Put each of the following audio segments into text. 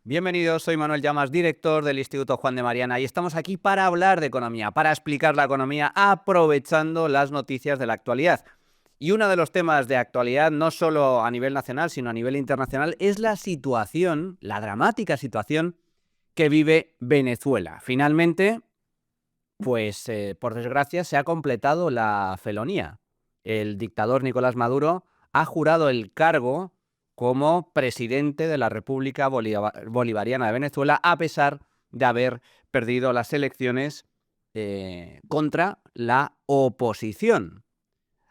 Bienvenidos, soy Manuel Llamas, director del Instituto Juan de Mariana, y estamos aquí para hablar de economía, para explicar la economía aprovechando las noticias de la actualidad. Y uno de los temas de actualidad, no solo a nivel nacional, sino a nivel internacional, es la situación, la dramática situación que vive Venezuela. Finalmente, pues por desgracia, se ha completado la felonía. El dictador Nicolás Maduro ha jurado el cargo como presidente de la República Bolivariana de Venezuela, a pesar de haber perdido las elecciones contra la oposición.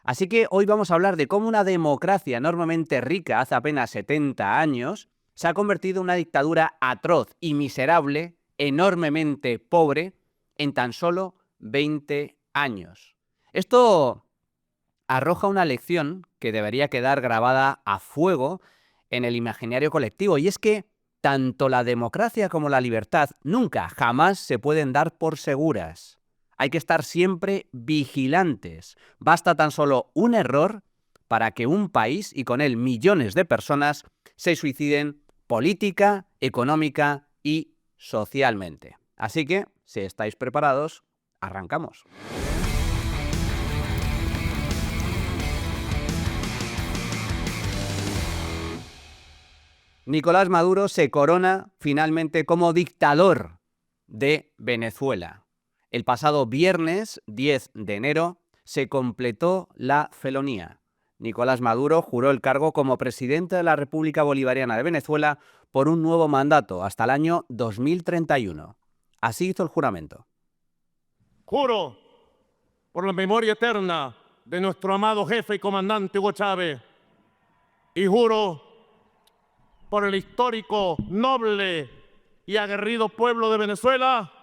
Así que hoy vamos a hablar de cómo una democracia enormemente rica hace apenas 70 años se ha convertido en una dictadura atroz y miserable, enormemente pobre, en tan solo 20 años. Esto arroja una lección que debería quedar grabada a fuego en el imaginario colectivo, y es que tanto la democracia como la libertad nunca, jamás se pueden dar por seguras. Hay que estar siempre vigilantes. Basta tan solo un error para que un país, y con él millones de personas, se suiciden política, económica y socialmente. Así que, si estáis preparados, arrancamos. Nicolás Maduro se corona finalmente como dictador de Venezuela. El pasado viernes 10 de enero se completó la felonía. Nicolás Maduro juró el cargo como presidente de la República Bolivariana de Venezuela por un nuevo mandato hasta el año 2031. Así hizo el juramento. Juro por la memoria eterna de nuestro amado jefe y comandante Hugo Chávez, y juro por el histórico, noble y aguerrido pueblo de Venezuela,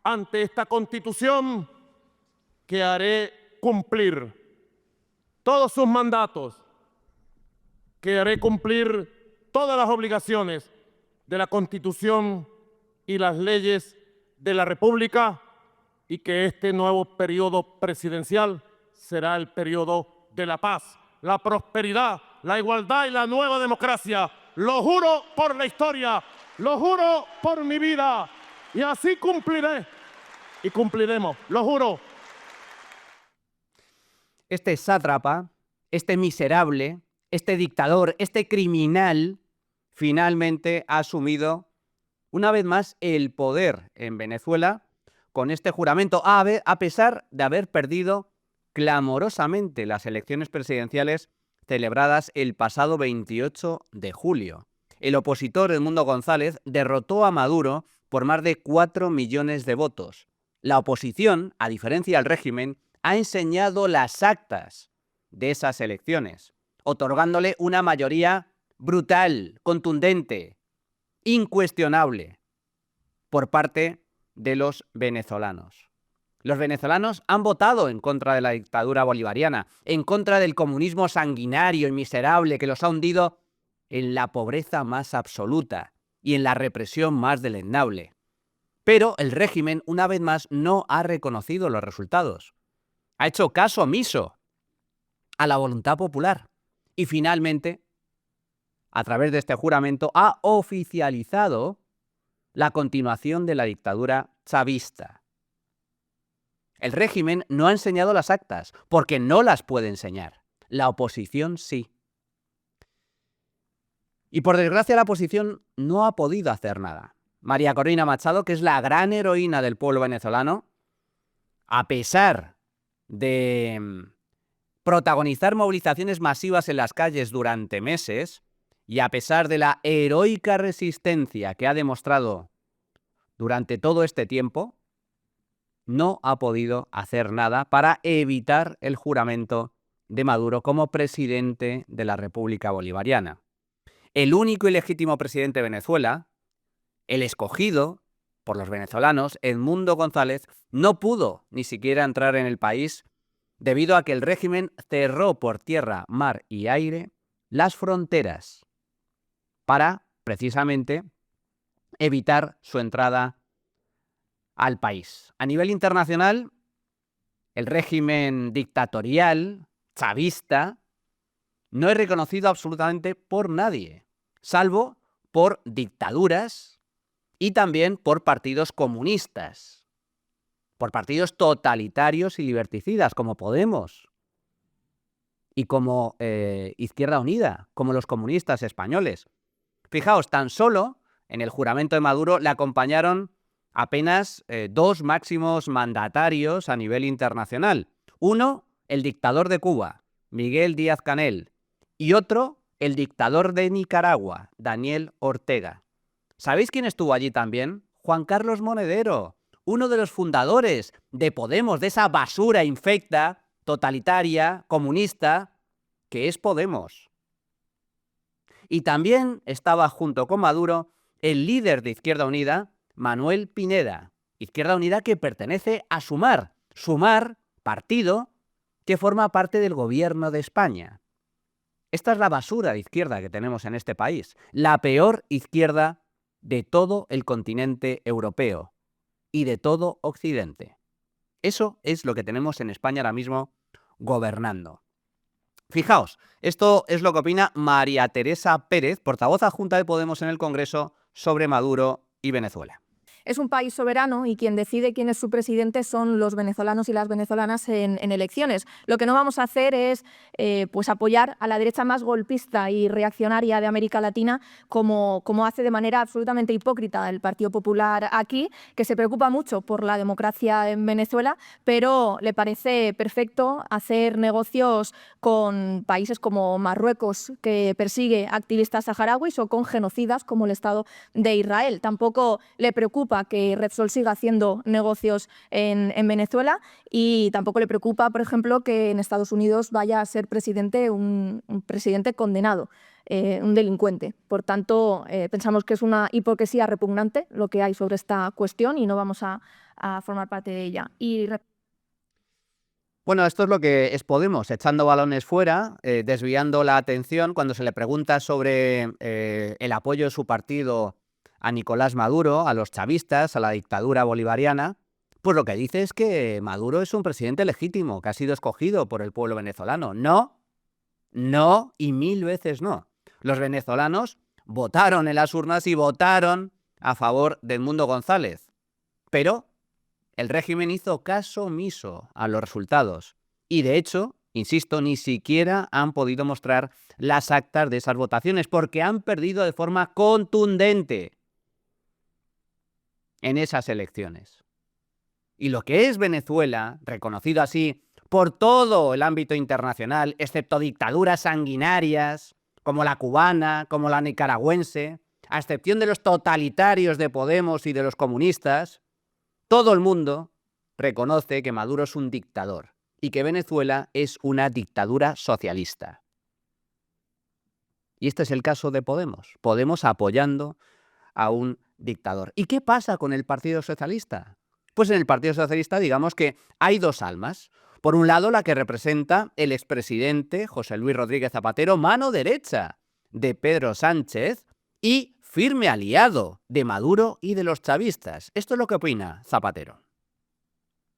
ante esta Constitución, que haré cumplir todos sus mandatos, que haré cumplir todas las obligaciones de la Constitución y las leyes de la República, y que este nuevo periodo presidencial será el periodo de la paz, la prosperidad, la igualdad y la nueva democracia. Lo juro por la historia, lo juro por mi vida, y así cumpliré y cumpliremos, lo juro. Este sátrapa, este miserable, este dictador, este criminal, finalmente ha asumido una vez más el poder en Venezuela con este juramento, a pesar de haber perdido clamorosamente las elecciones presidenciales celebradas el pasado 28 de julio. El opositor Edmundo González derrotó a Maduro por más de 4 millones de votos. La oposición, a diferencia del régimen, ha enseñado las actas de esas elecciones, otorgándole una mayoría brutal, contundente, incuestionable por parte de los venezolanos. Los venezolanos han votado en contra de la dictadura bolivariana, en contra del comunismo sanguinario y miserable que los ha hundido en la pobreza más absoluta y en la represión más deleznable. Pero el régimen, una vez más, no ha reconocido los resultados. Ha hecho caso omiso a la voluntad popular y finalmente, a través de este juramento, ha oficializado la continuación de la dictadura chavista. El régimen no ha enseñado las actas, porque no las puede enseñar. La oposición sí. Y por desgracia la oposición no ha podido hacer nada. María Corina Machado, que es la gran heroína del pueblo venezolano, a pesar de protagonizar movilizaciones masivas en las calles durante meses, y a pesar de la heroica resistencia que ha demostrado durante todo este tiempo, no ha podido hacer nada para evitar el juramento de Maduro como presidente de la República Bolivariana. El único y legítimo presidente de Venezuela, el escogido por los venezolanos, Edmundo González, no pudo ni siquiera entrar en el país debido a que el régimen cerró por tierra, mar y aire las fronteras para, precisamente, evitar su entrada al país. A nivel internacional, el régimen dictatorial, chavista, no es reconocido absolutamente por nadie, salvo por dictaduras y también por partidos comunistas, por partidos totalitarios y liberticidas como Podemos y como Izquierda Unida, como los comunistas españoles. Fijaos, tan solo en el juramento de Maduro le acompañaron apenas dos máximos mandatarios a nivel internacional. Uno, el dictador de Cuba, Miguel Díaz-Canel, y otro, el dictador de Nicaragua, Daniel Ortega. ¿Sabéis quién estuvo allí también? Juan Carlos Monedero, uno de los fundadores de Podemos, de esa basura infecta, totalitaria, comunista, que es Podemos. Y también estaba junto con Maduro el líder de Izquierda Unida, Manuel Pineda. Izquierda Unida que pertenece a Sumar. Sumar, partido que forma parte del gobierno de España. Esta es la basura de izquierda que tenemos en este país. La peor izquierda de todo el continente europeo y de todo Occidente. Eso es lo que tenemos en España ahora mismo gobernando. Fijaos, esto es lo que opina María Teresa Pérez, portavoz adjunta de Podemos en el Congreso, sobre Maduro y Venezuela. Es un país soberano y quien decide quién es su presidente son los venezolanos y las venezolanas en elecciones. Lo que no vamos a hacer es pues apoyar a la derecha más golpista y reaccionaria de América Latina como hace de manera absolutamente hipócrita el Partido Popular aquí, que se preocupa mucho por la democracia en Venezuela, pero le parece perfecto hacer negocios con países como Marruecos, que persigue activistas saharauis, o con genocidas como el Estado de Israel. Tampoco le preocupa que Repsol siga haciendo negocios en Venezuela, y tampoco le preocupa, por ejemplo, que en Estados Unidos vaya a ser presidente un presidente condenado, un delincuente. Por tanto, pensamos que es una hipocresía repugnante lo que hay sobre esta cuestión y no vamos a formar parte de ella. Bueno, esto es lo que es Podemos, echando balones fuera, desviando la atención cuando se le pregunta sobre el apoyo de su partido a Nicolás Maduro, a los chavistas, a la dictadura bolivariana. Pues lo que dice es que Maduro es un presidente legítimo, que ha sido escogido por el pueblo venezolano. No, no y mil veces no. Los venezolanos votaron en las urnas y votaron a favor de Edmundo González. Pero el régimen hizo caso omiso a los resultados. Y de hecho, insisto, ni siquiera han podido mostrar las actas de esas votaciones porque han perdido de forma contundente en esas elecciones. Y lo que es Venezuela, reconocido así por todo el ámbito internacional, excepto dictaduras sanguinarias, como la cubana, como la nicaragüense, a excepción de los totalitarios de Podemos y de los comunistas, todo el mundo reconoce que Maduro es un dictador y que Venezuela es una dictadura socialista. Y este es el caso de Podemos. Podemos apoyando a un dictador. ¿Y qué pasa con el Partido Socialista? Pues en el Partido Socialista digamos que hay dos almas. Por un lado, la que representa el expresidente José Luis Rodríguez Zapatero, mano derecha de Pedro Sánchez y firme aliado de Maduro y de los chavistas. Esto es lo que opina Zapatero.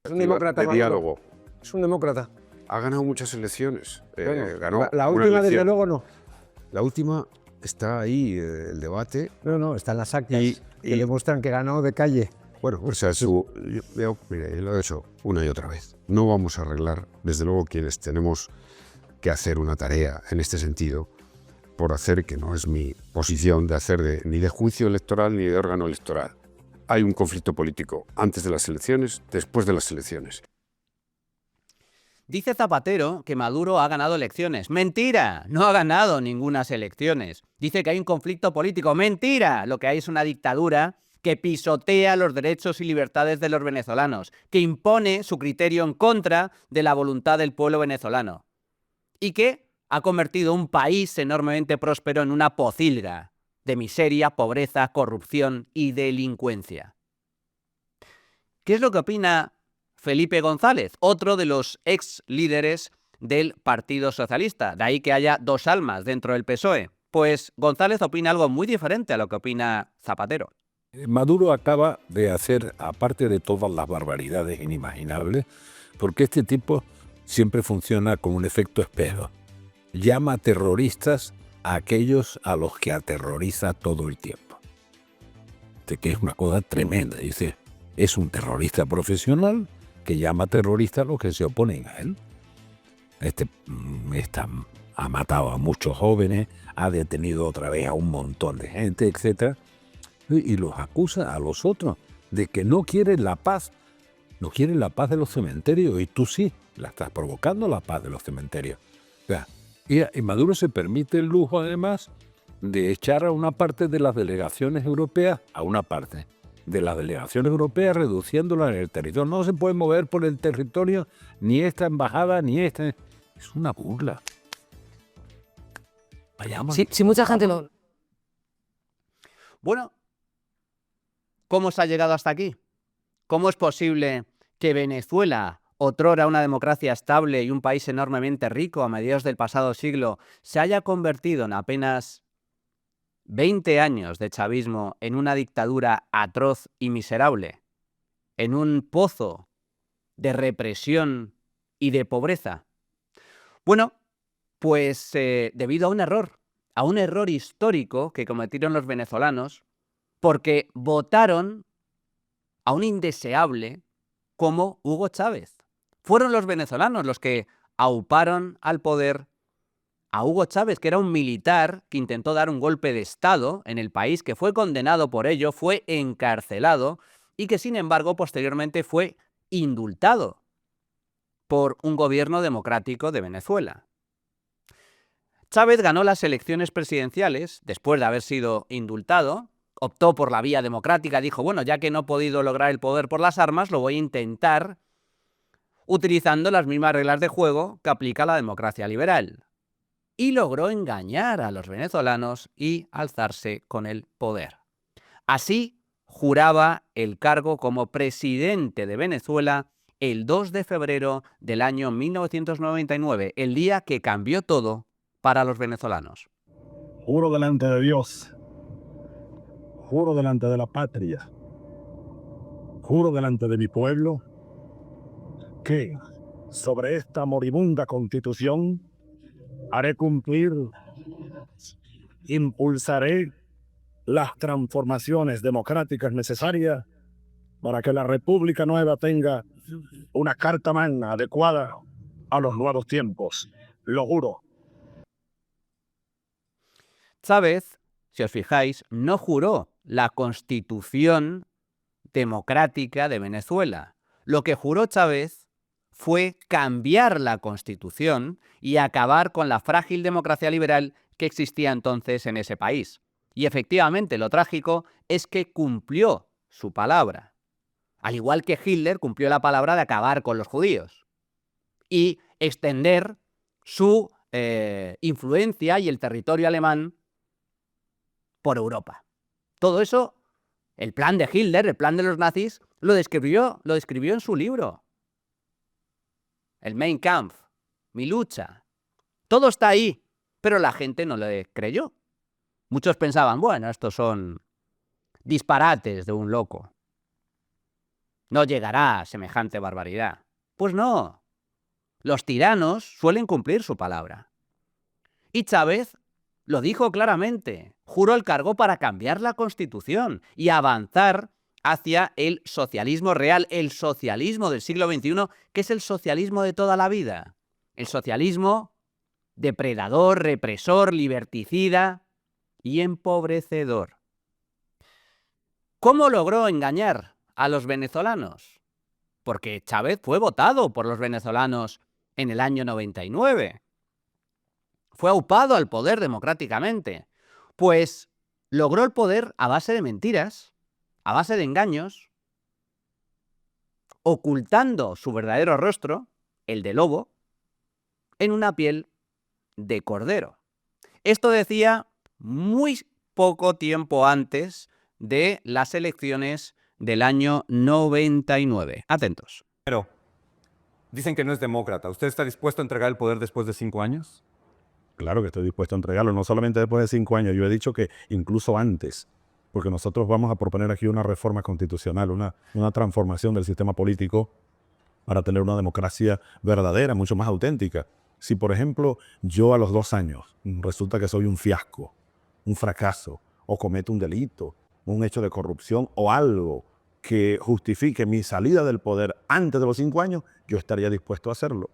Es un demócrata. De diálogo. Es un demócrata. Ha ganado muchas elecciones. Bueno, Ganó la una última, desde elección. luego, no. La última está ahí, el debate. No, están las actas Y- que demuestran que ganó de calle. Bueno, o sea, mira, yo lo he hecho una y otra vez. No vamos a arreglar, desde luego, quienes tenemos que hacer una tarea en este sentido, por hacer, que no es mi posición de hacer ni de juicio electoral ni de órgano electoral. Hay un conflicto político antes de las elecciones, después de las elecciones. Dice Zapatero que Maduro ha ganado elecciones. ¡Mentira! No ha ganado ninguna elecciones. Dice que hay un conflicto político. ¡Mentira! Lo que hay es una dictadura que pisotea los derechos y libertades de los venezolanos, que impone su criterio en contra de la voluntad del pueblo venezolano y que ha convertido un país enormemente próspero en una pocilga de miseria, pobreza, corrupción y delincuencia. ¿Qué es lo que opina Felipe González, otro de los ex líderes del Partido Socialista? De ahí que haya dos almas dentro del PSOE. Pues González opina algo muy diferente a lo que opina Zapatero. Maduro acaba de hacer, aparte de todas las barbaridades inimaginables, porque este tipo siempre funciona con un efecto espejo. Llama terroristas a aquellos a los que aterroriza todo el tiempo. De que es una cosa tremenda. Dice, es un profesional que llama terrorista a los que se oponen a él. Ha matado a muchos jóvenes, ha detenido otra vez a un montón de gente, etc. Y los acusa a los otros de que no quieren la paz. No quieren la paz de los cementerios, y tú sí, la estás provocando, la paz de los cementerios. O sea, y Maduro se permite el lujo, además, de echar a una parte de las delegaciones europeas, reduciéndolas en el territorio. No se puede mover por el territorio ni esta embajada, ni esta. Es una burla. Vayamos. Sí, mucha gente lo... Bueno, ¿cómo se ha llegado hasta aquí? ¿Cómo es posible que Venezuela, otrora una democracia estable y un país enormemente rico a mediados del pasado siglo, se haya convertido en apenas 20 años de chavismo en una dictadura atroz y miserable, en un pozo de represión y de pobreza? Bueno, pues debido a un error histórico que cometieron los venezolanos, porque votaron a un indeseable como Hugo Chávez. Fueron los venezolanos los que auparon al poder a Hugo Chávez, que era un militar que intentó dar un golpe de Estado en el país, que fue condenado por ello, fue encarcelado y que, sin embargo, posteriormente fue indultado por un gobierno democrático de Venezuela. Chávez ganó las elecciones presidenciales después de haber sido indultado, optó por la vía democrática, dijo, bueno, ya que no he podido lograr el poder por las armas, lo voy a intentar utilizando las mismas reglas de juego que aplica la democracia liberal. Y logró engañar a los venezolanos y alzarse con el poder. Así juraba el cargo como presidente de Venezuela el 2 de febrero del año 1999, el día que cambió todo para los venezolanos. Juro delante de Dios, juro delante de la patria, juro delante de mi pueblo, que sobre esta moribunda Constitución haré cumplir, impulsaré las transformaciones democráticas necesarias para que la República Nueva tenga una carta magna adecuada a los nuevos tiempos. Lo juro. Chávez, si os fijáis, no juró la Constitución democrática de Venezuela. Lo que juró Chávez fue cambiar la Constitución y acabar con la frágil democracia liberal que existía entonces en ese país. Y efectivamente, lo trágico es que cumplió su palabra. Al igual que Hitler cumplió la palabra de acabar con los judíos y extender su influencia y el territorio alemán por Europa. Todo eso, el plan de Hitler, el plan de los nazis, lo describió en su libro. El Mein Kampf, mi lucha. Todo está ahí, pero la gente no le creyó. Muchos pensaban, bueno, estos son disparates de un loco. No llegará a semejante barbaridad. Pues no. Los tiranos suelen cumplir su palabra. Y Chávez lo dijo claramente. Juró el cargo para cambiar la Constitución y avanzar hacia el socialismo real, el socialismo del siglo XXI, que es el socialismo de toda la vida. El socialismo depredador, represor, liberticida y empobrecedor. ¿Cómo logró engañar a los venezolanos? Porque Chávez fue votado por los venezolanos en el año 99. Fue aupado al poder democráticamente. Pues logró el poder a base de mentiras, a base de engaños, ocultando su verdadero rostro, el de lobo, en una piel de cordero. Esto decía muy poco tiempo antes de las elecciones del año 99. Atentos. Pero dicen que no es demócrata. ¿Usted está dispuesto a entregar el poder después de 5 años? Claro que estoy dispuesto a entregarlo, no solamente después de 5 años, yo he dicho que incluso antes, porque nosotros vamos a proponer aquí una reforma constitucional, una transformación del sistema político para tener una democracia verdadera, mucho más auténtica. Si, por ejemplo, yo a los 2 años resulta que soy un fiasco, un fracaso, o cometo un delito, un hecho de corrupción o algo que justifique mi salida del poder antes de los 5 años, yo estaría dispuesto a hacerlo.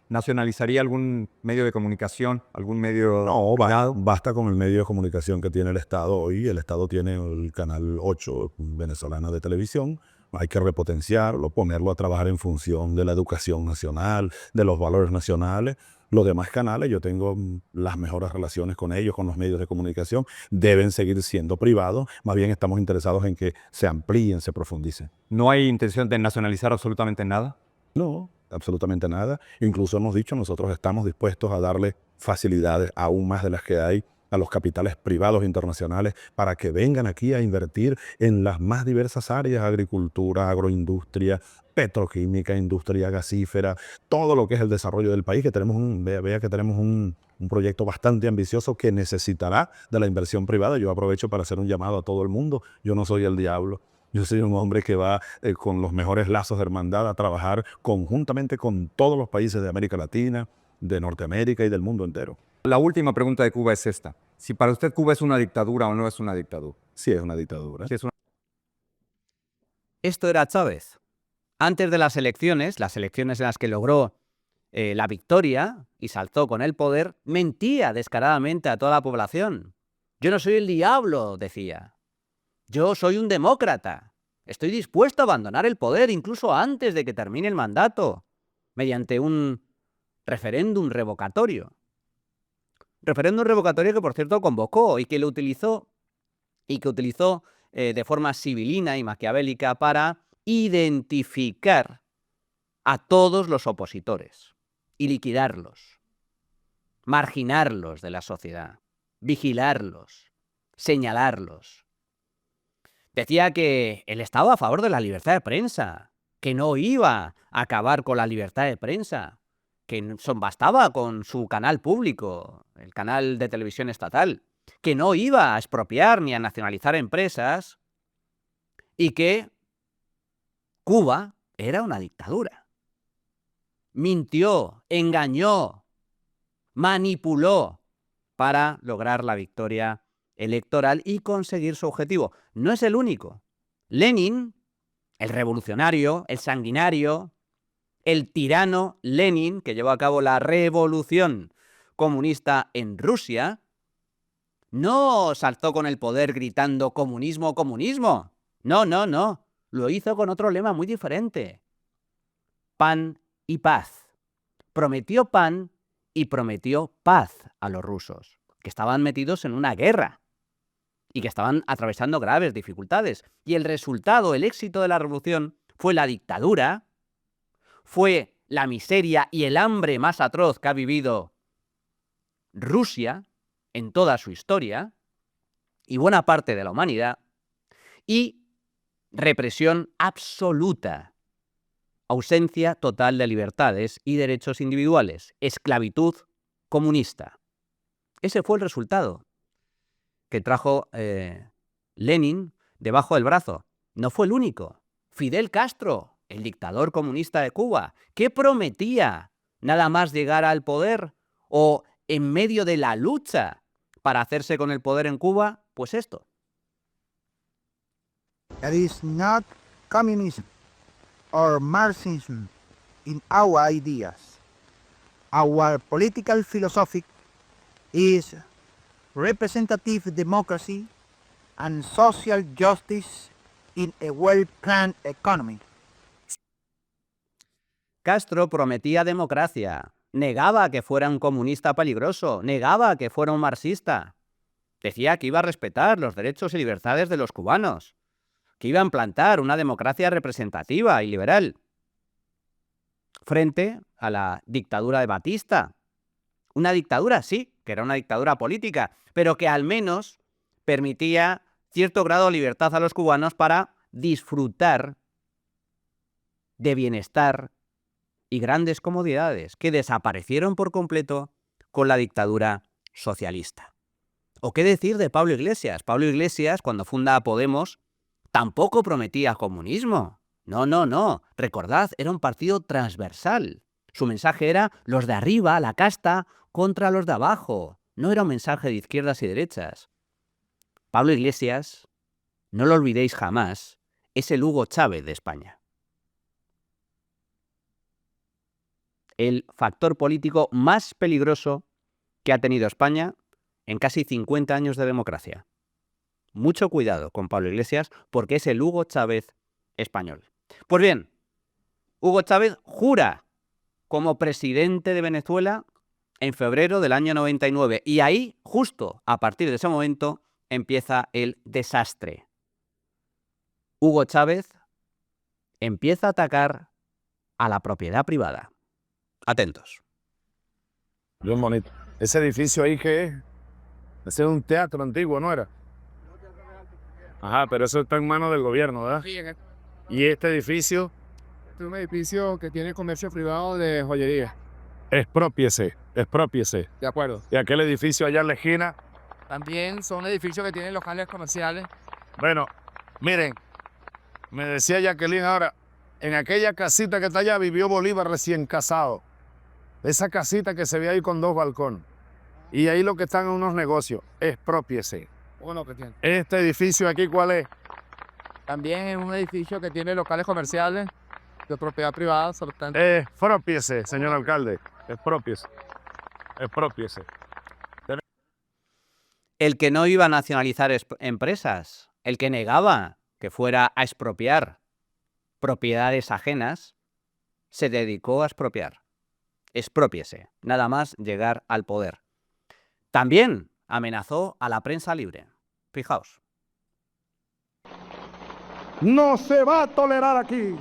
¿Nacionalizaría algún medio de comunicación, algún medio? No, basta con el medio de comunicación que tiene el Estado hoy. El Estado tiene el Canal 8 venezolano de televisión. Hay que repotenciarlo, ponerlo a trabajar en función de la educación nacional, de los valores nacionales. Los demás canales, yo tengo las mejores relaciones con ellos, con los medios de comunicación. Deben seguir siendo privados. Más bien estamos interesados en que se amplíen, se profundicen. ¿No hay intención de nacionalizar absolutamente nada? No, absolutamente nada. Incluso hemos dicho, nosotros estamos dispuestos a darle facilidades aún más de las que hay a los capitales privados internacionales para que vengan aquí a invertir en las más diversas áreas: agricultura, agroindustria, petroquímica, industria gasífera, todo lo que es el desarrollo del país, que tenemos vea que tenemos un proyecto bastante ambicioso que necesitará de la inversión privada. Yo aprovecho para hacer un llamado a todo el mundo. Yo no soy el diablo. Yo soy un hombre que va con los mejores lazos de hermandad a trabajar conjuntamente con todos los países de América Latina, de Norteamérica y del mundo entero. La última pregunta de Cuba es esta. Si para usted Cuba es una dictadura o no es una dictadura. Sí, es una dictadura. Si es una... Esto era Chávez. Antes de las elecciones en las que logró la victoria y se alzó con el poder, mentía descaradamente a toda la población. Yo no soy el diablo, decía. Yo soy un demócrata. Estoy dispuesto a abandonar el poder incluso antes de que termine el mandato, mediante un referéndum revocatorio. Referéndum revocatorio que, por cierto, convocó y que lo utilizó de forma sibilina y maquiavélica para identificar a todos los opositores y liquidarlos, marginarlos de la sociedad, vigilarlos, señalarlos. Decía que él estaba a favor de la libertad de prensa, que no iba a acabar con la libertad de prensa, que bastaba con su canal público, el canal de televisión estatal, que no iba a expropiar ni a nacionalizar empresas y que Cuba era una dictadura. Mintió, engañó, manipuló para lograr la victoria electoral y conseguir su objetivo. No es el único. Lenin, el revolucionario, el sanguinario, el tirano Lenin, que llevó a cabo la revolución comunista en Rusia, no saltó con el poder gritando comunismo, comunismo. No, no, no. Lo hizo con otro lema muy diferente. Pan y paz. Prometió pan y prometió paz a los rusos, que estaban metidos en una guerra y que estaban atravesando graves dificultades. Y el resultado, el éxito de la revolución, fue la dictadura, fue la miseria y el hambre más atroz que ha vivido Rusia en toda su historia, y buena parte de la humanidad, y represión absoluta, ausencia total de libertades y derechos individuales, esclavitud comunista. Ese fue el resultado que trajo Lenin debajo del brazo. No fue el único. Fidel Castro, el dictador comunista de Cuba, ¿qué prometía nada más llegar al poder o en medio de la lucha para hacerse con el poder en Cuba? Pues esto. There is not communism or Marxism in our ideas. Our political philosophy is representative democracy and social justice in a well-planned economy. Castro prometía democracia, negaba que fuera un comunista peligroso, negaba que fuera un marxista. Decía que iba a respetar los derechos y libertades de los cubanos, que iba a implantar una democracia representativa y liberal frente a la dictadura de Batista. Una dictadura, sí, que era una dictadura política, pero que al menos permitía cierto grado de libertad a los cubanos para disfrutar de bienestar y grandes comodidades que desaparecieron por completo con la dictadura socialista. ¿O qué decir de Pablo Iglesias? Pablo Iglesias, cuando funda Podemos, tampoco prometía comunismo. No, no, no. Recordad, era un partido transversal. Su mensaje era los de arriba, la casta, contra los de abajo. No era un mensaje de izquierdas y derechas. Pablo Iglesias, no lo olvidéis jamás, es el Hugo Chávez de España. El factor político más peligroso que ha tenido España en casi 50 años de democracia. Mucho cuidado con Pablo Iglesias porque es el Hugo Chávez español. Pues bien, Hugo Chávez jura como presidente de Venezuela en febrero del año 99 y ahí, justo a partir de ese momento, empieza el desastre. Hugo Chávez empieza a atacar a la propiedad privada. Atentos. Bien bonito. ¿Ese edificio ahí qué es? Ese es un teatro antiguo, ¿no era? Ajá, pero eso está en manos del gobierno, ¿verdad? Sí, ¿Y este edificio? es un edificio que tiene comercio privado de joyería. Exprópiese, exprópiese. De acuerdo. Y aquel edificio allá en la esquina. También son edificios que tienen locales comerciales. Bueno, miren, me decía Jacqueline ahora, en aquella casita que está allá vivió Bolívar recién casado. Esa casita que se ve ahí con 2 balcones. Y ahí lo que están en unos negocios. Exprópiese. Bueno, que tiene. Este edificio aquí, ¿cuál es? También es un edificio que tiene locales comerciales de propiedad privada. Exprópiese, señor alcalde. Exprópiese. Exprópiese. El que no iba a nacionalizar empresas, el que negaba que fuera a expropiar propiedades ajenas, se dedicó a expropiar. Exprópiese, nada más llegar al poder. También amenazó a la prensa libre. Fijaos. No se va a tolerar aquí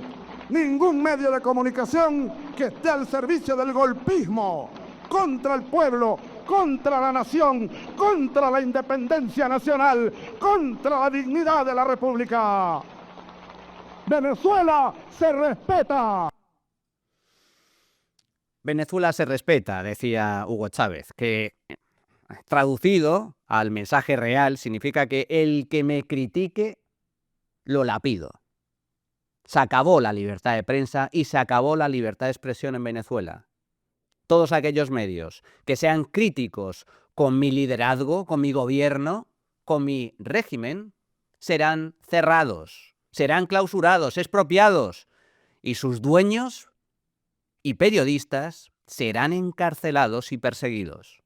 ningún medio de comunicación que esté al servicio del golpismo contra el pueblo, contra la nación, contra la independencia nacional, contra la dignidad de la República. Venezuela se respeta. Venezuela se respeta, decía Hugo Chávez, que traducido al mensaje real significa que el que me critique lo lapido. Se acabó la libertad de prensa y se acabó la libertad de expresión en Venezuela. Todos aquellos medios que sean críticos con mi liderazgo, con mi gobierno, con mi régimen, serán cerrados, serán clausurados, expropiados, y sus dueños y periodistas serán encarcelados y perseguidos.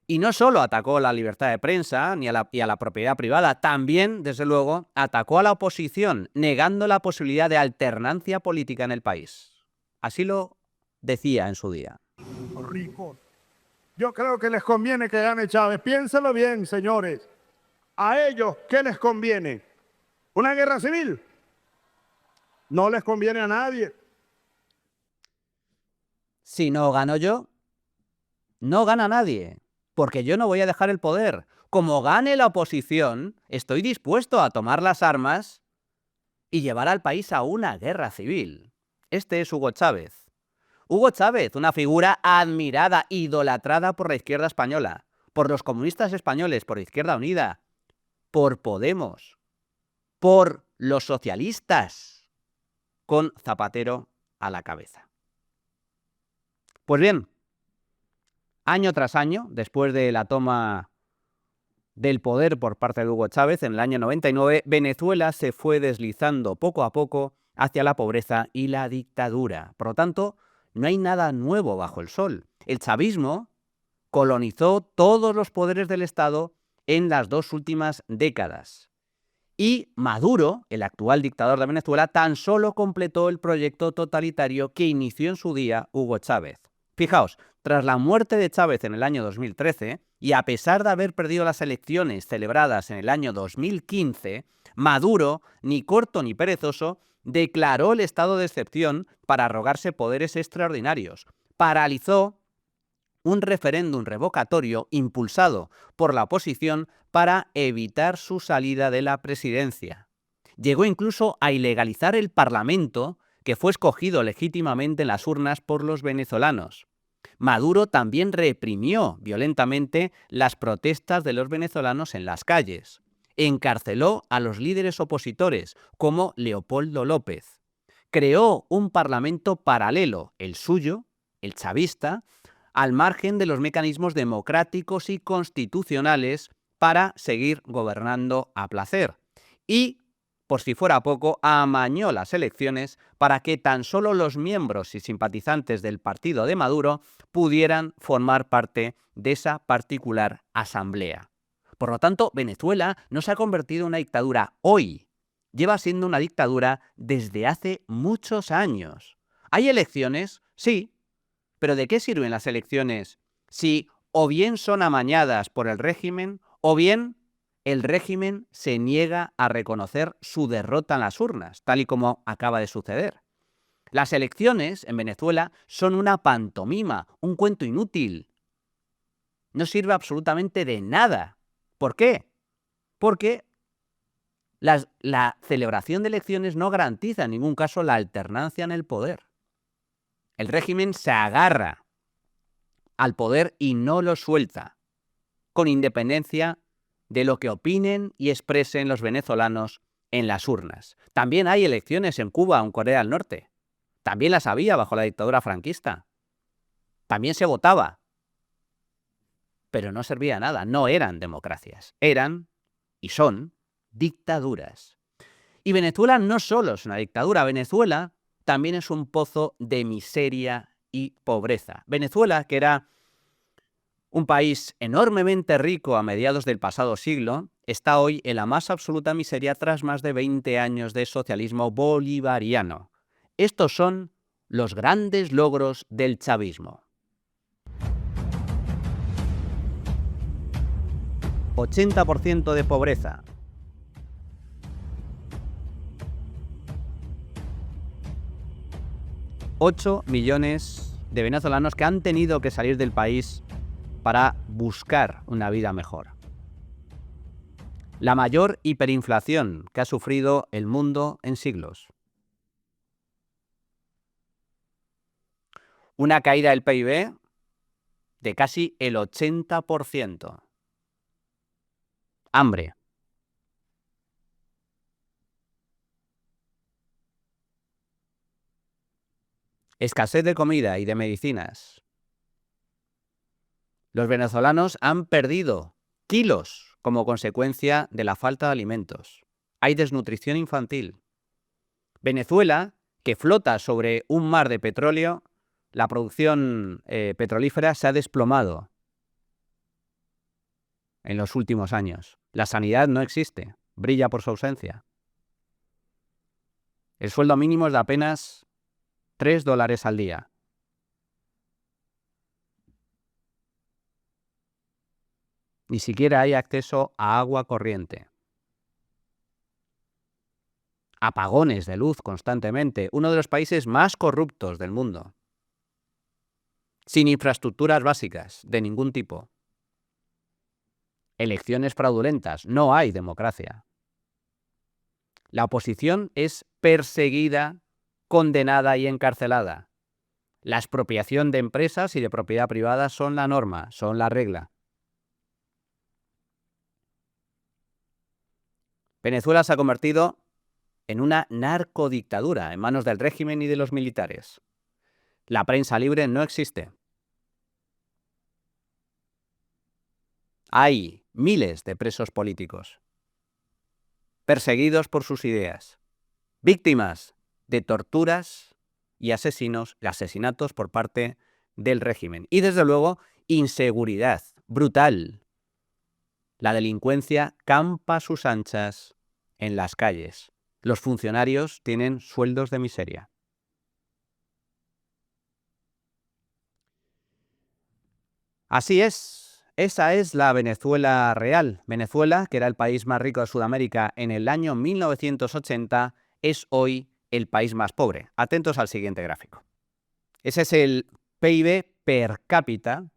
Y no solo atacó la libertad de prensa y a la propiedad privada, también, desde luego, atacó a la oposición, negando la posibilidad de alternancia política en el país. Así lo decía en su día. Yo creo que les conviene que gane Chávez. Piénselo bien, señores. ¿A ellos qué les conviene? ¿Una guerra civil? No les conviene a nadie. Si no gano yo, no gana nadie, porque yo no voy a dejar el poder. Como gane la oposición, estoy dispuesto a tomar las armas y llevar al país a una guerra civil. Este es Hugo Chávez. Hugo Chávez, una figura admirada, idolatrada por la izquierda española, por los comunistas españoles, por Izquierda Unida, por Podemos, por los socialistas, con Zapatero a la cabeza. Pues bien, año tras año, después de la toma del poder por parte de Hugo Chávez en el año 99, Venezuela se fue deslizando poco a poco hacia la pobreza y la dictadura. Por lo tanto, no hay nada nuevo bajo el sol. El chavismo colonizó todos los poderes del Estado en las 2 últimas décadas. Y Maduro, el actual dictador de Venezuela, tan solo completó el proyecto totalitario que inició en su día Hugo Chávez. Fijaos, tras la muerte de Chávez en el año 2013, y a pesar de haber perdido las elecciones celebradas en el año 2015, Maduro, ni corto ni perezoso, declaró el estado de excepción para arrogarse poderes extraordinarios. Paralizó un referéndum revocatorio impulsado por la oposición para evitar su salida de la presidencia. Llegó incluso a ilegalizar el Parlamento, que fue escogido legítimamente en las urnas por los venezolanos. Maduro también reprimió violentamente las protestas de los venezolanos en las calles. Encarceló a los líderes opositores, como Leopoldo López. creó un parlamento paralelo, el suyo, el chavista, al margen de los mecanismos democráticos y constitucionales para seguir gobernando a placer. Y, por si fuera poco, amañó las elecciones para que tan solo los miembros y simpatizantes del partido de Maduro pudieran formar parte de esa particular asamblea. Por lo tanto, Venezuela no se ha convertido en una dictadura hoy, lleva siendo una dictadura desde hace muchos años. ¿Hay elecciones? Sí, pero ¿de qué sirven las elecciones si o bien son amañadas por el régimen o bien el régimen se niega a reconocer su derrota en las urnas, tal y como acaba de suceder? Las elecciones en Venezuela son una pantomima, un cuento inútil. No sirve absolutamente de nada. ¿Por qué? Porque la celebración de elecciones no garantiza en ningún caso la alternancia en el poder. El régimen se agarra al poder y no lo suelta, con independencia de lo que opinen y expresen los venezolanos en las urnas. También hay elecciones en Cuba o en Corea del Norte. También las había bajo la dictadura franquista. También se votaba. Pero no servía de nada, no eran democracias. Eran, y son, dictaduras. Y Venezuela no solo es una dictadura, Venezuela también es un pozo de miseria y pobreza. Venezuela, que era un país enormemente rico a mediados del pasado siglo, está hoy en la más absoluta miseria tras más de 20 años de socialismo bolivariano. Estos son los grandes logros del chavismo. 80% de pobreza. 8 millones de venezolanos que han tenido que salir del país para buscar una vida mejor. La mayor hiperinflación que ha sufrido el mundo en siglos. Una caída del PIB de casi el 80%. Hambre. Escasez de comida y de medicinas. Los venezolanos han perdido kilos como consecuencia de la falta de alimentos. Hay desnutrición infantil. Venezuela, que flota sobre un mar de petróleo, la producción petrolífera se ha desplomado en los últimos años. La sanidad no existe, brilla por su ausencia. El sueldo mínimo es de apenas $3 al día. Ni siquiera hay acceso a agua corriente. Apagones de luz constantemente. Uno de los países más corruptos del mundo. Sin infraestructuras básicas de ningún tipo. Elecciones fraudulentas. No hay democracia. La oposición es perseguida, condenada y encarcelada. La expropiación de empresas y de propiedad privada son la norma, son la regla. Venezuela se ha convertido en una narcodictadura en manos del régimen y de los militares. La prensa libre no existe. Hay miles de presos políticos, perseguidos por sus ideas, víctimas de torturas y asesinatos por parte del régimen. Y desde luego, inseguridad brutal. La delincuencia campa a sus anchas en las calles. Los funcionarios tienen sueldos de miseria. Así es, esa es la Venezuela real. Venezuela, que era el país más rico de Sudamérica en el año 1980, es hoy el país más pobre. Atentos al siguiente gráfico. Ese es el PIB per cápita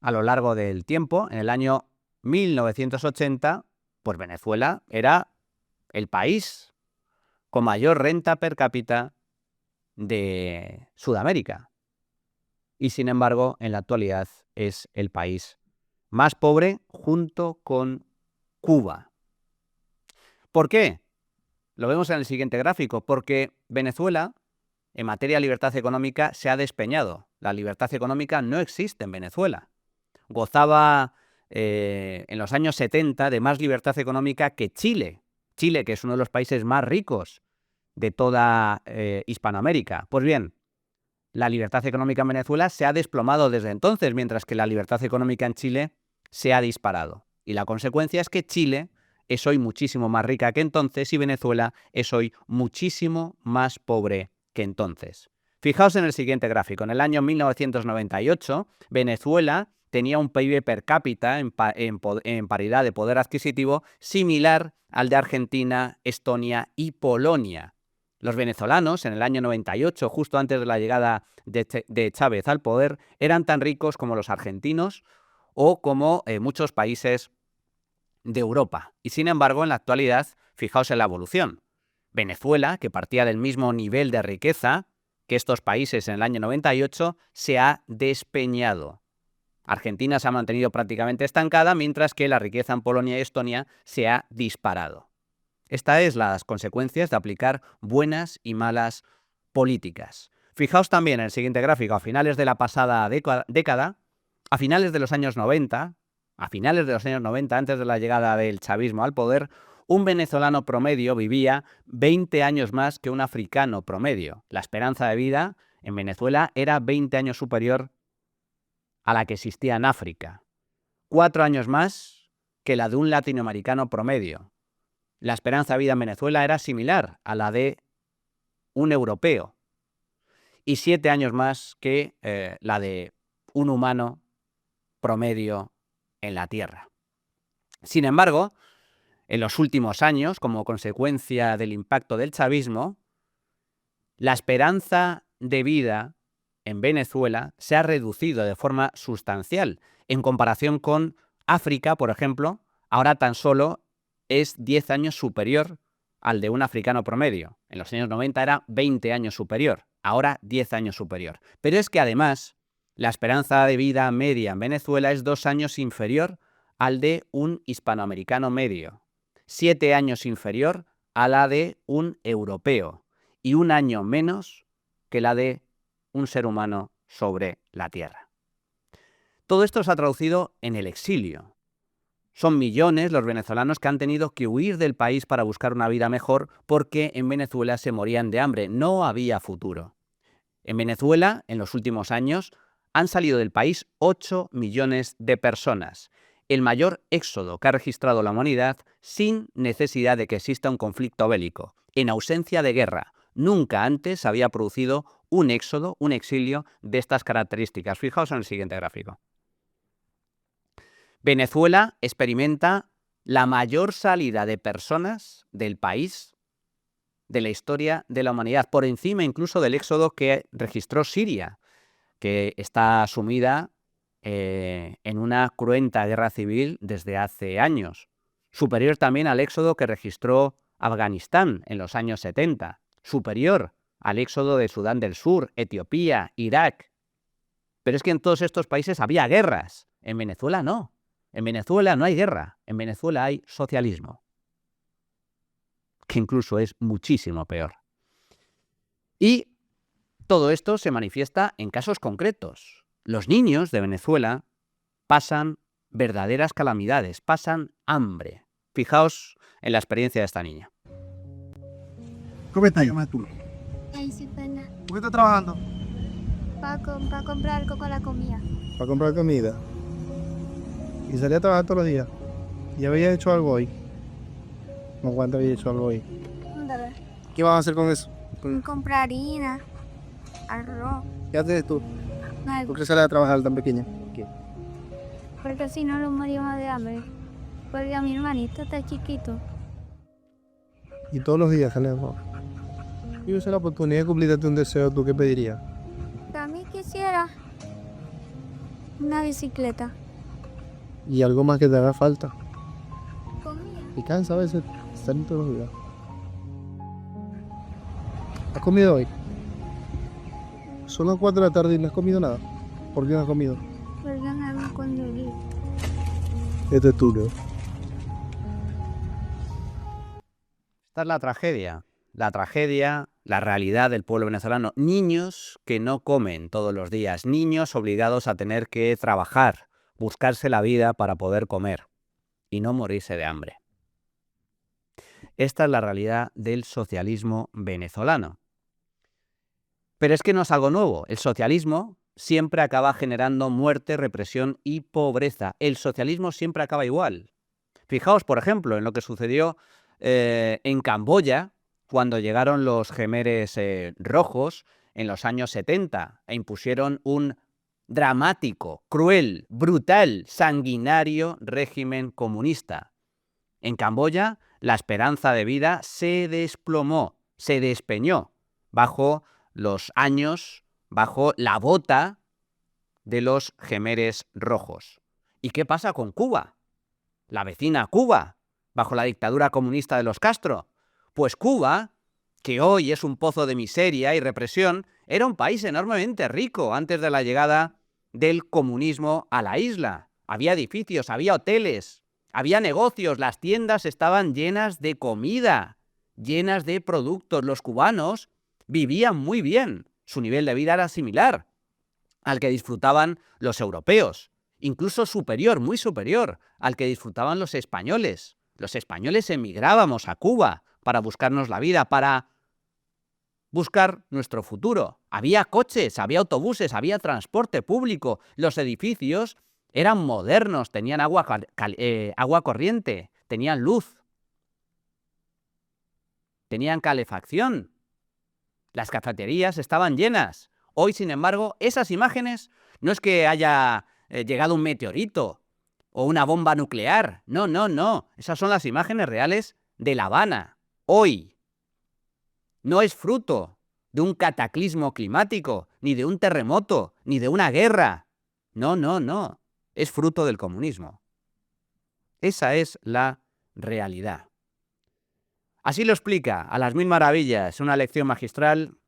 a lo largo del tiempo. En el año 1980, pues Venezuela era el país con mayor renta per cápita de Sudamérica. Y sin embargo, en la actualidad es el país más pobre junto con Cuba. ¿Por qué? Lo vemos en el siguiente gráfico, porque Venezuela, en materia de libertad económica, se ha despeñado. La libertad económica no existe en Venezuela. Gozaba en los años 70 de más libertad económica que Chile. Chile, que es uno de los países más ricos de toda Hispanoamérica. Pues bien, la libertad económica en Venezuela se ha desplomado desde entonces, mientras que la libertad económica en Chile se ha disparado. Y la consecuencia es que Chile es hoy muchísimo más rica que entonces y Venezuela es hoy muchísimo más pobre que entonces. Fijaos en el siguiente gráfico. En el año 1998, Venezuela tenía un PIB per cápita en paridad de poder adquisitivo similar al de Argentina, Estonia y Polonia. Los venezolanos, en el año 98, justo antes de la llegada de Chávez al poder, eran tan ricos como los argentinos o como muchos países de Europa. Y sin embargo, en la actualidad, fijaos en la evolución. Venezuela, que partía del mismo nivel de riqueza que estos países en el año 98, se ha despeñado. Argentina se ha mantenido prácticamente estancada, mientras que la riqueza en Polonia y Estonia se ha disparado. Estas son las consecuencias de aplicar buenas y malas políticas. Fijaos también en el siguiente gráfico, a finales de la pasada década, a finales de los años 90, antes de la llegada del chavismo al poder, un venezolano promedio vivía 20 años más que un africano promedio. La esperanza de vida en Venezuela era 20 años superior a la que existía en África. 4 años más que la de un latinoamericano promedio. La esperanza de vida en Venezuela era similar a la de un europeo y 7 años más que la de un humano promedio en la Tierra. Sin embargo, en los últimos años, como consecuencia del impacto del chavismo, la esperanza de vida en Venezuela se ha reducido de forma sustancial. En comparación con África, por ejemplo, ahora tan solo es 10 años superior al de un africano promedio. En los años 90 era 20 años superior, ahora 10 años superior. Pero es que además la esperanza de vida media en Venezuela es 2 años inferior al de un hispanoamericano medio, 7 años inferior a la de un europeo y 1 año menos que la de un ser humano sobre la Tierra. Todo esto se ha traducido en el exilio. Son millones los venezolanos que han tenido que huir del país para buscar una vida mejor porque en Venezuela se morían de hambre, no había futuro. En Venezuela, en los últimos años, han salido del país 8 millones de personas, el mayor éxodo que ha registrado la humanidad sin necesidad de que exista un conflicto bélico, en ausencia de guerra. Nunca antes había producido un éxodo, un exilio de estas características. Fijaos en el siguiente gráfico. Venezuela experimenta la mayor salida de personas del país de la historia de la humanidad, por encima incluso del éxodo que registró Siria, que está sumida en una cruenta guerra civil desde hace años. Superior también al éxodo que registró Afganistán en los años 70. Superior al éxodo de Sudán del Sur, Etiopía, Irak. Pero es que en todos estos países había guerras. En Venezuela no. En Venezuela no hay guerra. En Venezuela hay socialismo, que incluso es muchísimo peor. Y todo esto se manifiesta en casos concretos. Los niños de Venezuela pasan verdaderas calamidades, pasan hambre. Fijaos en la experiencia de esta niña. ¿Cómo estás, tú? Ay, sí, pena. ¿Por qué estás trabajando? Para comprar algo con la comida. Para comprar comida. Y salí a trabajar todos los días. ¿Y había hecho algo hoy? ¿No cuánto había hecho algo hoy? ¿Dónde? ¿Qué vas a hacer con eso? Comprar harina, arroz. ¿Qué haces tú? Nada, ¿Por qué sales a trabajar tan pequeña? porque si no nos morimos de hambre. Porque mi hermanito está chiquito. Y todos los días sales a trabajar. Y usas la oportunidad de cumplirte un deseo, ¿tú qué pedirías? También quisiera una bicicleta. ¿Y algo más que te haga falta? Comida. Y cansa a veces estar en todos los días. ¿Has comido hoy? Son las 4 de la tarde y no has comido nada. ¿Por qué no has comido? Porque no me conducí. Este es tuyo. Esta es la tragedia, la realidad del pueblo venezolano. Niños que no comen todos los días, niños obligados a tener que trabajar, buscarse la vida para poder comer y no morirse de hambre. Esta es la realidad del socialismo venezolano. Pero es que no es algo nuevo. El socialismo siempre acaba generando muerte, represión y pobreza. El socialismo siempre acaba igual. Fijaos, por ejemplo, en lo que sucedió en Camboya, cuando llegaron los Jemeres rojos en los años 70 e impusieron un dramático, cruel, brutal, sanguinario régimen comunista. En Camboya, la esperanza de vida se desplomó, se despeñó bajo los años, bajo la bota de los Jemeres rojos. ¿Y qué pasa con Cuba? La vecina Cuba, bajo la dictadura comunista de los Castro. Pues Cuba, que hoy es un pozo de miseria y represión, era un país enormemente rico antes de la llegada del comunismo a la isla. Había edificios, había hoteles, había negocios, las tiendas estaban llenas de comida, llenas de productos. Los cubanos vivían muy bien, su nivel de vida era similar al que disfrutaban los europeos, incluso superior, muy superior al que disfrutaban los españoles. Los españoles emigrábamos a Cuba para buscarnos la vida, para buscar nuestro futuro. Había coches, había autobuses, había transporte público, los edificios eran modernos, tenían agua corriente, tenían luz, tenían calefacción. Las cafeterías estaban llenas. Hoy, sin embargo, esas imágenes no es que haya llegado un meteorito o una bomba nuclear. No, no, no. Esas son las imágenes reales de La Habana. Hoy no es fruto de un cataclismo climático, ni de un terremoto, ni de una guerra. No, no, no. Es fruto del comunismo. Esa es la realidad. Así lo explica a las mil maravillas, una lección magistral,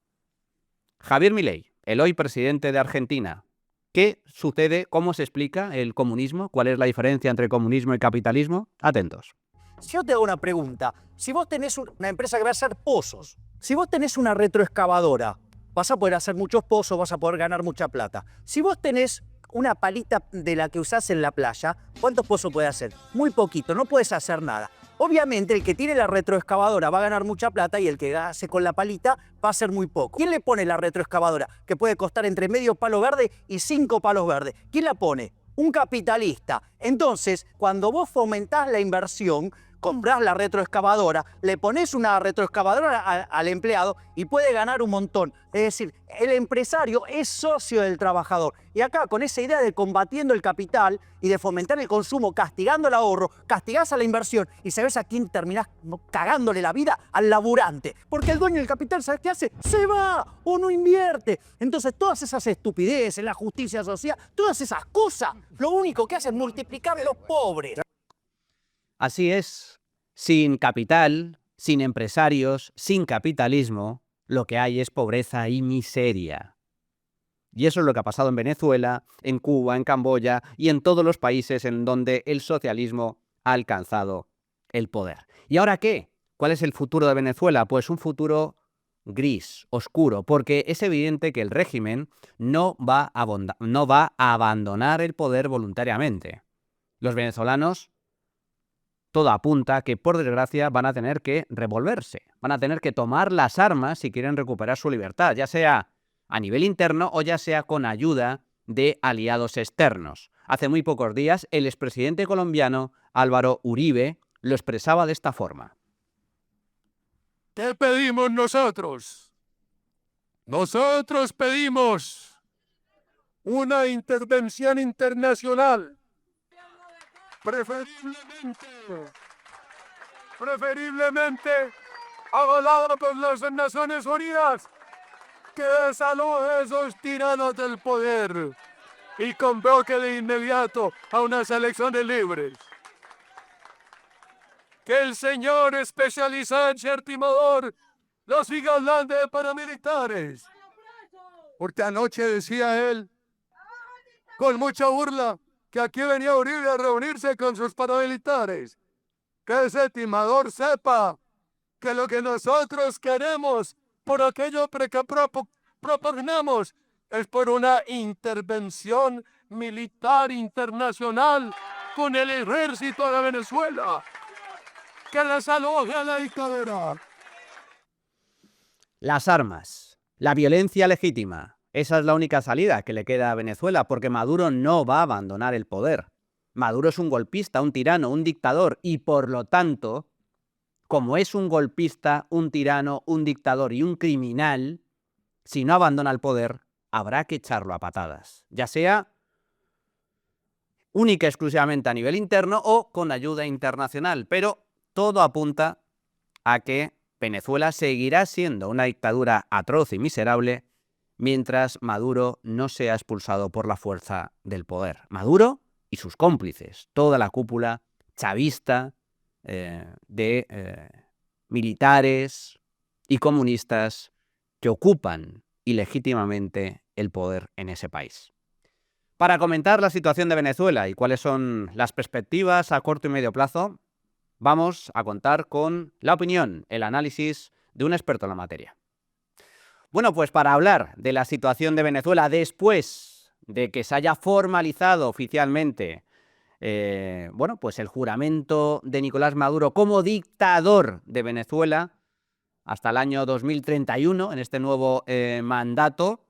Javier Milei, el hoy presidente de Argentina. ¿Qué sucede? ¿Cómo se explica el comunismo? ¿Cuál es la diferencia entre comunismo y capitalismo? Atentos. Si yo te hago una pregunta, si vos tenés una empresa que va a hacer pozos, si vos tenés una retroexcavadora, vas a poder hacer muchos pozos, vas a poder ganar mucha plata. Si vos tenés una palita de la que usás en la playa, ¿cuántos pozos puedes hacer? Muy poquito, no puedes hacer nada. Obviamente el que tiene la retroexcavadora va a ganar mucha plata y el que hace con la palita va a hacer muy poco. ¿Quién le pone la retroexcavadora? Que puede costar entre medio palo verde y 5 palos verdes. ¿Quién la pone? Un capitalista. Entonces, cuando vos fomentás la inversión, comprás la retroexcavadora, le pones una retroexcavadora al empleado y puede ganar un montón. Es decir, el empresario es socio del trabajador. Y acá, con esa idea de combatiendo el capital y de fomentar el consumo, castigando el ahorro, castigás a la inversión y sabés a quién terminás cagándole la vida, al laburante. Porque el dueño del capital, ¿sabes qué hace? Se va o no invierte. Entonces, todas esas estupideces, la justicia social, todas esas cosas, lo único que hace es multiplicar a los pobres. Así es, sin capital, sin empresarios, sin capitalismo, lo que hay es pobreza y miseria. Y eso es lo que ha pasado en Venezuela, en Cuba, en Camboya y en todos los países en donde el socialismo ha alcanzado el poder. ¿Y ahora qué? ¿Cuál es el futuro de Venezuela? Pues un futuro gris, oscuro, porque es evidente que el régimen no va a abandonar el poder voluntariamente. Los venezolanos, todo apunta que, por desgracia, van a tener que revolverse, van a tener que tomar las armas si quieren recuperar su libertad, ya sea a nivel interno o ya sea con ayuda de aliados externos. Hace muy pocos días, el expresidente colombiano Álvaro Uribe lo expresaba de esta forma. ¿Qué pedimos nosotros? Nosotros pedimos una intervención internacional. Preferiblemente avalada por las Naciones Unidas, que desaloje a esos tiranos del poder y convoque de inmediato a unas elecciones libres. Que el señor especializado en ser timador no siga hablando de paramilitares. Porque anoche decía él, con mucha burla, que aquí venía Uribe a reunirse con sus paramilitares. Que ese timador sepa que lo que nosotros queremos, por aquello que proponemos, es por una intervención militar internacional con el ejército de Venezuela, que desaloje a la dictadura. Las armas, la violencia legítima, esa es la única salida que le queda a Venezuela, porque Maduro no va a abandonar el poder. Maduro es un golpista, un tirano, un dictador, y por lo tanto, como es un golpista, un tirano, un dictador y un criminal, si no abandona el poder, habrá que echarlo a patadas, ya sea única y exclusivamente a nivel interno o con ayuda internacional, pero todo apunta a que Venezuela seguirá siendo una dictadura atroz y miserable mientras Maduro no sea expulsado por la fuerza del poder. Maduro y sus cómplices, toda la cúpula chavista de militares y comunistas que ocupan ilegítimamente el poder en ese país. Para comentar la situación de Venezuela y cuáles son las perspectivas a corto y medio plazo, vamos a contar con la opinión, el análisis de un experto en la materia. Bueno, pues para hablar de la situación de Venezuela después de que se haya formalizado oficialmente pues el juramento de Nicolás Maduro como dictador de Venezuela hasta el año 2031, en este nuevo mandato,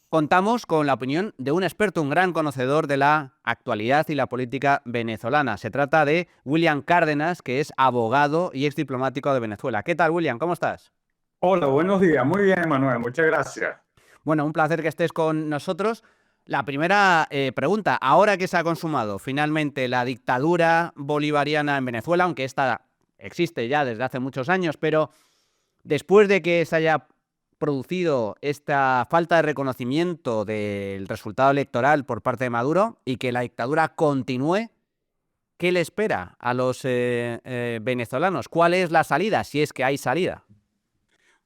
contamos con la opinión de un experto, un gran conocedor de la actualidad y la política venezolana. Se trata de William Cárdenas, que es abogado y exdiplomático de Venezuela. ¿Qué tal, William? ¿Cómo estás? Hola, buenos días. Muy bien, Manuel. Muchas gracias. Bueno, un placer que estés con nosotros. La primera pregunta, ahora que se ha consumado finalmente la dictadura bolivariana en Venezuela, aunque esta existe ya desde hace muchos años, pero después de que se haya producido esta falta de reconocimiento del resultado electoral por parte de Maduro y que la dictadura continúe, ¿qué le espera a los venezolanos? ¿Cuál es la salida, si es que hay salida?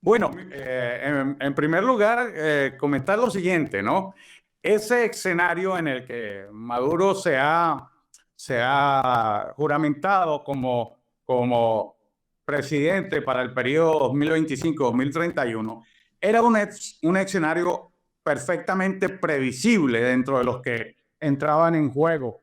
Bueno, en primer lugar, comentar lo siguiente, ¿no? Ese escenario en el que Maduro se ha juramentado como presidente para el periodo 2025-2031, era un escenario perfectamente previsible dentro de los que entraban en juego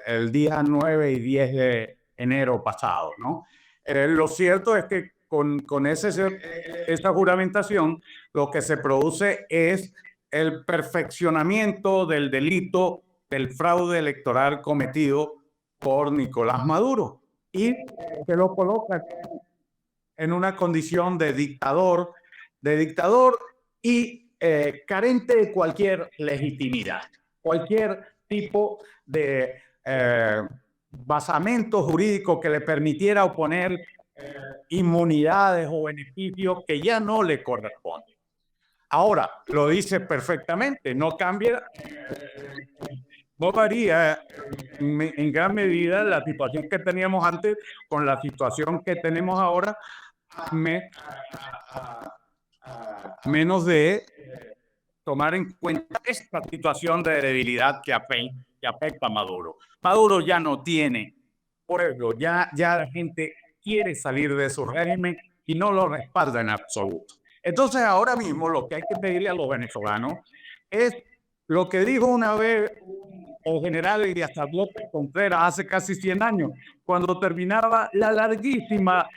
el día 9 y 10 de enero pasado, ¿no? Lo cierto es que con esa juramentación lo que se produce es el perfeccionamiento del delito del fraude electoral cometido por Nicolás Maduro y que lo coloca en una condición de dictador y carente de cualquier legitimidad, cualquier tipo de basamento jurídico que le permitiera oponer inmunidades o beneficios que ya no le corresponden. Ahora, lo dice perfectamente, no cambia, no varía en gran medida la situación que teníamos antes con la situación que tenemos ahora, menos de tomar en cuenta esta situación de debilidad que afecta a Maduro. Maduro ya no tiene pueblo, ya la gente quiere salir de su régimen y no lo respalda en absoluto. Entonces, ahora mismo lo que hay que pedirle a los venezolanos es lo que dijo una vez el general Elías López Contreras hace casi 100 años, cuando terminaba la larguísima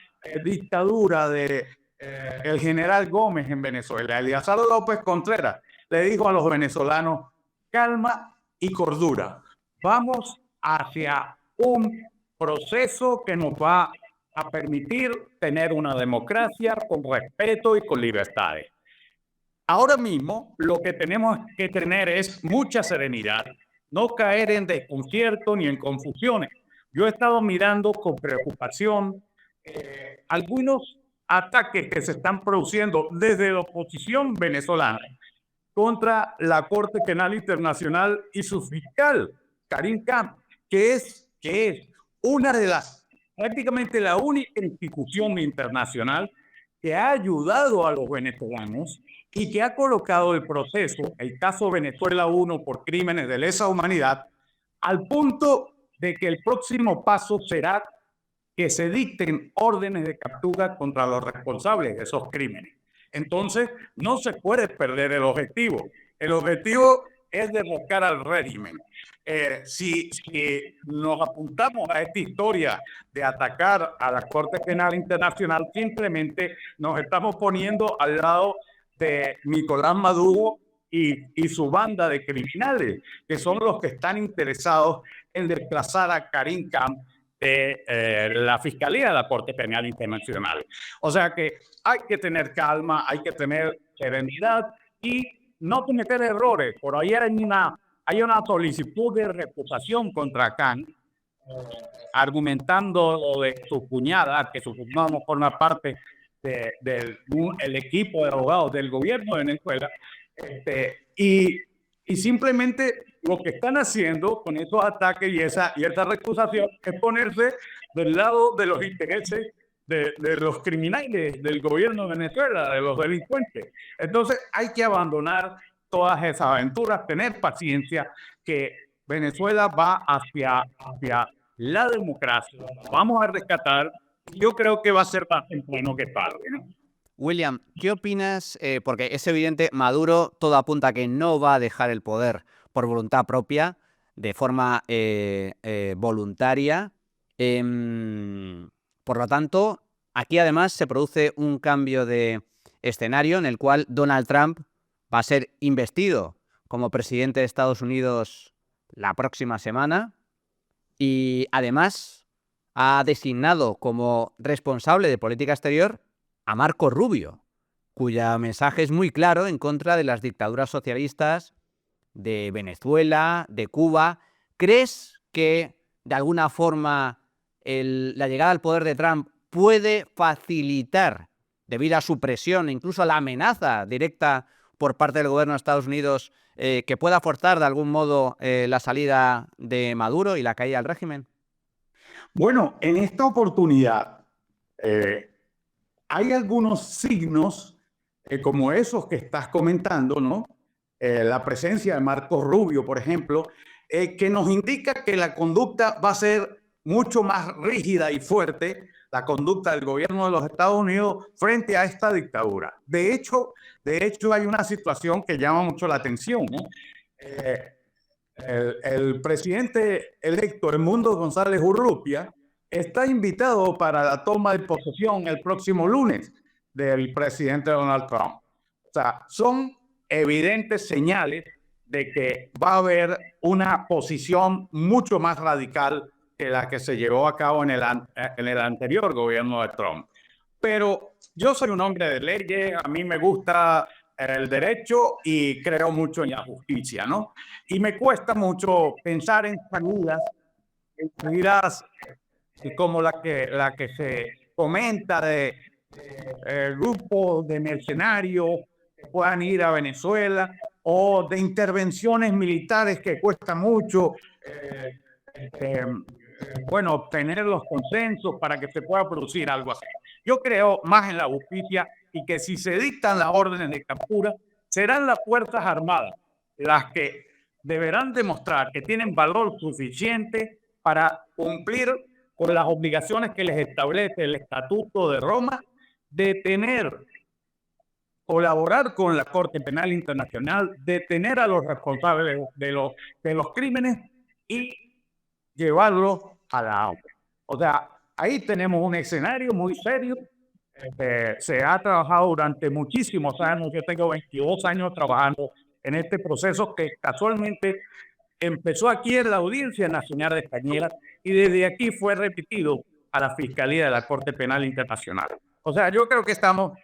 dictadura de el general Gómez en Venezuela. Elías López Contreras le dijo a los venezolanos: calma y cordura. Vamos hacia un proceso que nos va a permitir tener una democracia con respeto y con libertades. Ahora mismo lo que tenemos que tener es mucha serenidad, no caer en desconcierto ni en confusiones. Yo he estado mirando con preocupación algunos ataques que se están produciendo desde la oposición venezolana contra la Corte Penal Internacional y su fiscal, Karim Khan, que es una de las prácticamente la única institución internacional que ha ayudado a los venezolanos y que ha colocado el proceso, el caso Venezuela 1 por crímenes de lesa humanidad, al punto de que el próximo paso será que se dicten órdenes de captura contra los responsables de esos crímenes. Entonces, no se puede perder el objetivo. El objetivo es derrocar al régimen. Si nos apuntamos a esta historia de atacar a la Corte Penal Internacional, simplemente nos estamos poniendo al lado de Nicolás Maduro y su banda de criminales, que son los que están interesados en desplazar a Karim Khan de la Fiscalía de la Corte Penal Internacional. O sea que hay que tener calma, hay que tener serenidad y no cometer errores. Por ahí hay una solicitud de recusación contra Khan, argumentando lo de su cuñada, que su cuñada no forma parte del equipo de abogados del gobierno de Venezuela. Y simplemente lo que están haciendo con esos ataques y esa recusación es ponerse del lado de los intereses de los criminales del gobierno de Venezuela, de los delincuentes. Entonces hay que abandonar todas esas aventuras, tener paciencia, que Venezuela va hacia la democracia. Vamos a rescatar. Yo creo que va a ser más temprano que tarde, ¿no? William, ¿qué opinas? Porque es evidente, Maduro todo apunta a que no va a dejar el poder por voluntad propia, de forma voluntaria. Por lo tanto, aquí además se produce un cambio de escenario en el cual Donald Trump va a ser investido como presidente de Estados Unidos la próxima semana y además ha designado como responsable de política exterior a Marco Rubio, cuyo mensaje es muy claro en contra de las dictaduras socialistas de Venezuela, de Cuba. ¿Crees que de alguna forma la llegada al poder de Trump puede facilitar, debido a su presión, incluso a la amenaza directa por parte del gobierno de Estados Unidos, que pueda forzar de algún modo la salida de Maduro y la caída del régimen? Bueno, en esta oportunidad hay algunos signos como esos que estás comentando, ¿no? La presencia de Marco Rubio, por ejemplo, que nos indica que la conducta va a ser mucho más rígida y fuerte, la conducta del gobierno de los Estados Unidos frente a esta dictadura. De hecho hay una situación que llama mucho la atención, ¿no? El presidente electo, Edmundo González Urrutia, está invitado para la toma de posesión el próximo lunes del presidente Donald Trump. O sea, son evidentes señales de que va a haber una posición mucho más radical que la que se llevó a cabo en el anterior gobierno de Trump. Pero yo soy un hombre de leyes, a mí me gusta el derecho y creo mucho en la justicia, ¿no? Y me cuesta mucho pensar en salidas como la que se comenta de grupos de mercenarios que puedan ir a Venezuela o de intervenciones militares que cuesta mucho obtener los consensos para que se pueda producir algo así. Yo creo más en la justicia y que si se dictan las órdenes de captura, serán las Fuerzas Armadas las que deberán demostrar que tienen valor suficiente para cumplir con las obligaciones que les establece el Estatuto de Roma, colaborar con la Corte Penal Internacional, detener a los responsables de los crímenes y llevarlos a la ONU. O sea, ahí tenemos un escenario muy serio. Se ha trabajado durante muchísimos años. Yo tengo 22 años trabajando en este proceso que casualmente empezó aquí en la Audiencia Nacional de Española y desde aquí fue repetido a la Fiscalía de la Corte Penal Internacional. O sea, yo creo que estamos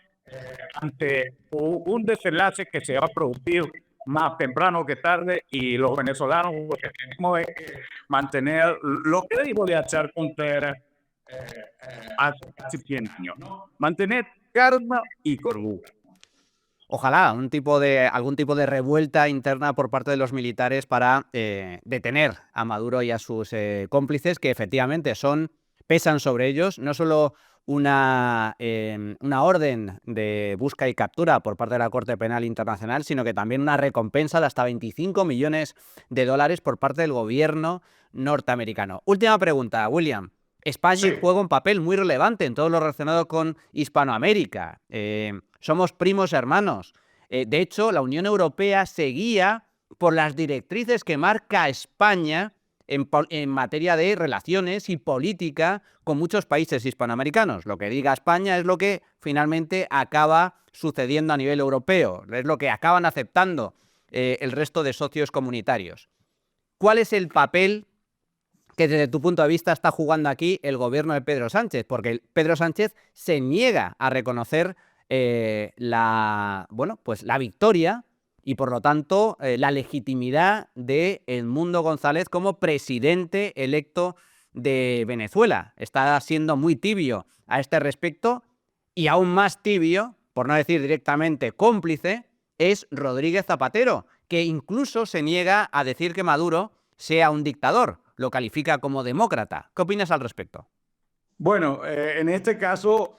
ante un desenlace que se va a producir más temprano que tarde y los venezolanos lo que tenemos es mantener lo que digo de hacer contra hace casi 100 años, ¿no? Mantener calma y cordura. Ojalá algún tipo de revuelta interna por parte de los militares para detener a Maduro y a sus cómplices, que efectivamente pesan sobre ellos, no solo una orden de busca y captura por parte de la Corte Penal Internacional, sino que también una recompensa de hasta 25 millones de dólares por parte del gobierno norteamericano. Última pregunta, William. España juega un papel muy relevante en todo lo relacionado con Hispanoamérica. Somos primos hermanos. De hecho, la Unión Europea se guía por las directrices que marca España en materia de relaciones y política con muchos países hispanoamericanos. Lo que diga España es lo que finalmente acaba sucediendo a nivel europeo, es lo que acaban aceptando el resto de socios comunitarios. ¿Cuál es el papel que desde tu punto de vista está jugando aquí el gobierno de Pedro Sánchez? Porque Pedro Sánchez se niega a reconocer la victoria y, por lo tanto, la legitimidad de Edmundo González como presidente electo de Venezuela. Está siendo muy tibio a este respecto y aún más tibio, por no decir directamente cómplice, es Rodríguez Zapatero, que incluso se niega a decir que Maduro sea un dictador, lo califica como demócrata. ¿Qué opinas al respecto? Bueno, en este caso,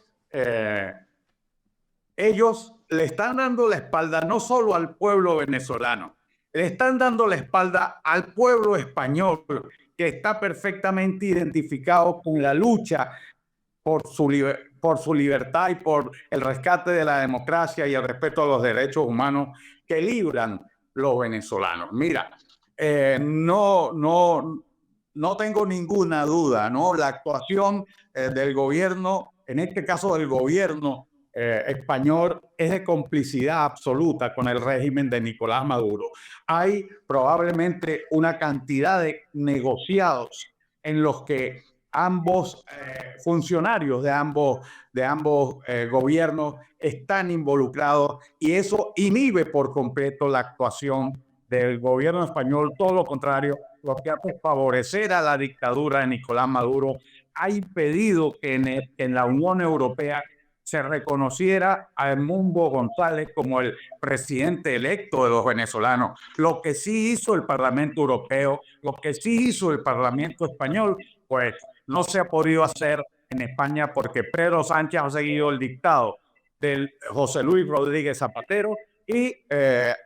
ellos le están dando la espalda no solo al pueblo venezolano, le están dando la espalda al pueblo español, que está perfectamente identificado con la lucha por su libertad y por el rescate de la democracia y el respeto a los derechos humanos que libran los venezolanos. Mira, no tengo ninguna duda, ¿no? La actuación del gobierno, en este caso del gobierno español, es de complicidad absoluta con el régimen de Nicolás Maduro. Hay probablemente una cantidad de negociados en los que ambos funcionarios de ambos gobiernos están involucrados, y eso inhibe por completo la actuación del gobierno español. Todo lo contrario, lo que hace es favorecer a la dictadura de Nicolás Maduro. Hay pedido que en la Unión Europea se reconociera a Edmundo González como el presidente electo de los venezolanos. Lo que sí hizo el Parlamento Europeo, lo que sí hizo el Parlamento Español, pues no se ha podido hacer en España porque Pedro Sánchez ha seguido el dictado de José Luis Rodríguez Zapatero y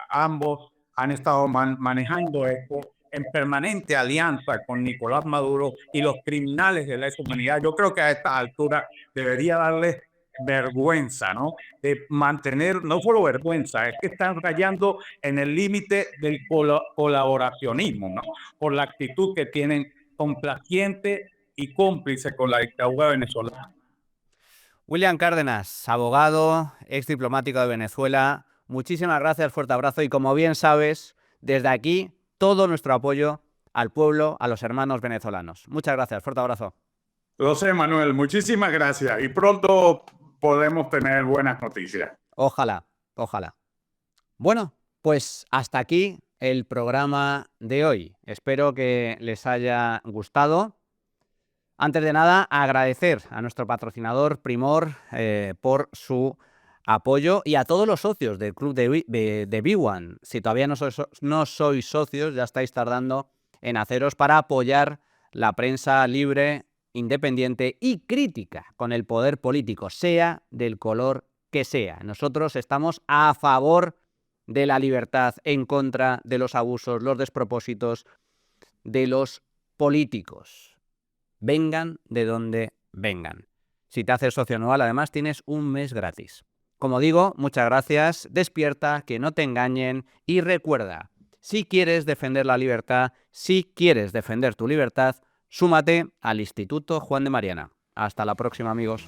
ambos han estado manejando esto en permanente alianza con Nicolás Maduro y los criminales de la humanidad. Yo creo que a esta altura debería darles vergüenza, ¿no? De mantener, no solo vergüenza, es que están rayando en el límite del colaboracionismo, ¿no? Por la actitud que tienen complaciente y cómplice con la dictadura venezolana. William Cárdenas, abogado, ex diplomático de Venezuela, muchísimas gracias, fuerte abrazo, y como bien sabes, desde aquí todo nuestro apoyo al pueblo, a los hermanos venezolanos. Muchas gracias, fuerte abrazo. Lo sé, Manuel, muchísimas gracias y pronto podemos tener buenas noticias. Ojalá, ojalá. Bueno, pues hasta aquí el programa de hoy. Espero que les haya gustado. Antes de nada, agradecer a nuestro patrocinador Primor por su apoyo y a todos los socios del club de B1. Si todavía no sois socios, ya estáis tardando en haceros para apoyar la prensa libre, independiente y crítica con el poder político, sea del color que sea. Nosotros estamos a favor de la libertad, en contra de los abusos, los despropósitos de los políticos. Vengan de donde vengan. Si te haces socio anual, además, tienes un mes gratis. Como digo, muchas gracias, despierta, que no te engañen y recuerda, si quieres defender la libertad, si quieres defender tu libertad, súmate al Instituto Juan de Mariana. Hasta la próxima, amigos.